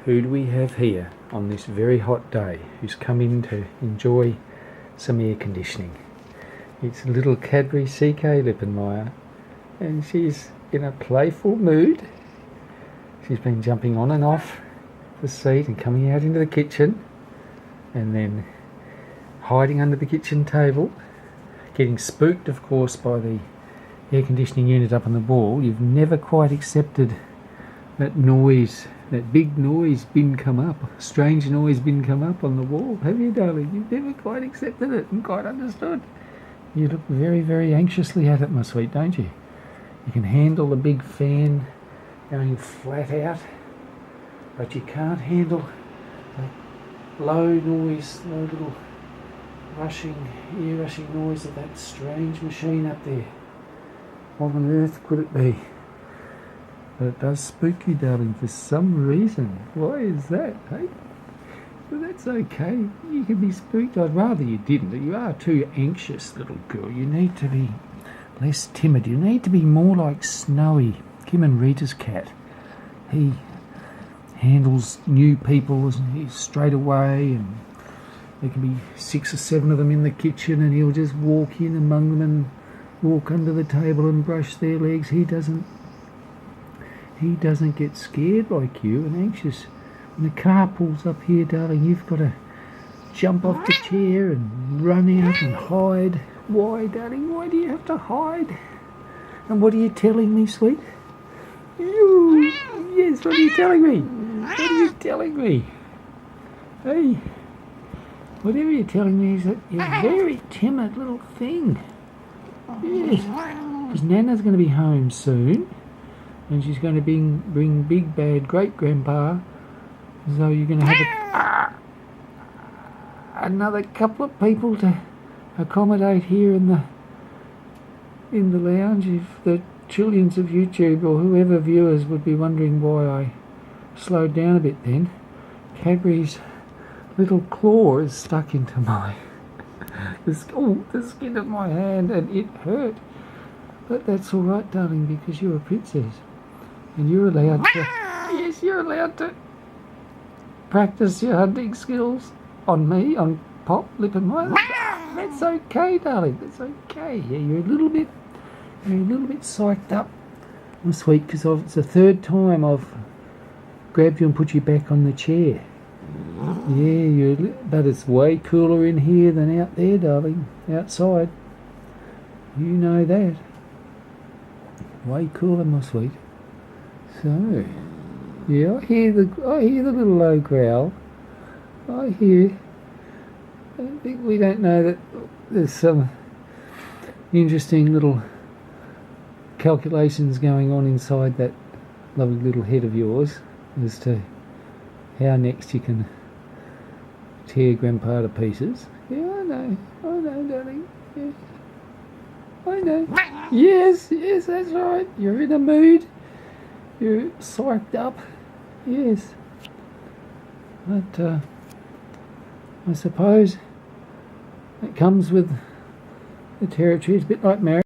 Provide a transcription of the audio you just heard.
Who do we have here on this very hot day who's come in to enjoy some air conditioning? It's little Cadbury CK Lippenmeyer, and she's in a playful mood. She's been jumping on and off the seat and coming out into the kitchen and then hiding under the kitchen table, getting spooked of course by the air conditioning unit up on the wall. You've never quite accepted that noise, that big noise bin come up, strange noise bin come up on the wall, have you, darling? You've never quite accepted it and quite understood. You look very, very anxiously at it, my sweet, don't you? You can handle the big fan going flat out, but you can't handle the low noise, low little rushing, ear rushing noise of that strange machine up there. What on earth could it be? But it does spook you, darling, for some reason. Why is that, hey? Well, that's okay. You can be spooked. I'd rather you didn't. You are too anxious, little girl. You need to be less timid. You need to be more like Snowy, Kim and Rita's cat. He handles new people straight away, and there can be 6 or 7 of them in the kitchen, and he'll just walk in among them and walk under the table and brush their legs. He doesn't get scared like you and anxious. When the car pulls up here, darling, you've got to jump off the chair and run out and hide. Why, darling? Why do you have to hide? And what are you telling me, sweet? You, yes, what are you telling me? What are you telling me? Hey, whatever you're telling me is that you're a very timid little thing. Yes, because Nana's going to be home soon, and she's going to bring big bad great grandpa, so you're going to have another couple of people to accommodate here in the lounge. If the trillions of YouTube or whoever viewers would be wondering why I slowed down a bit then, Cadbury's little claw is stuck into the skin of my hand, and it hurt. But that's all right, darling, because you're a princess, and you're allowed to. Yes, you're allowed to practice your hunting skills on me, on Pop Lippenmeyer. That's okay, darling. That's okay. Yeah, you're a little bit psyched up, my sweet, because it's the 3rd time I've grabbed you and put you back on the chair. Yeah, but it's way cooler in here than out there, darling. Outside, you know that. Way cooler, my sweet. So, yeah, I hear the little low growl. I think we don't know that there's some interesting little calculations going on inside that lovely little head of yours as to how next you can tear Grandpa to pieces. Yeah, I know, darling. Yeah. I know. Yes, that's right. You're in a mood. You're psyched up. Yes. But I suppose it comes with the territory. It's a bit like marriage.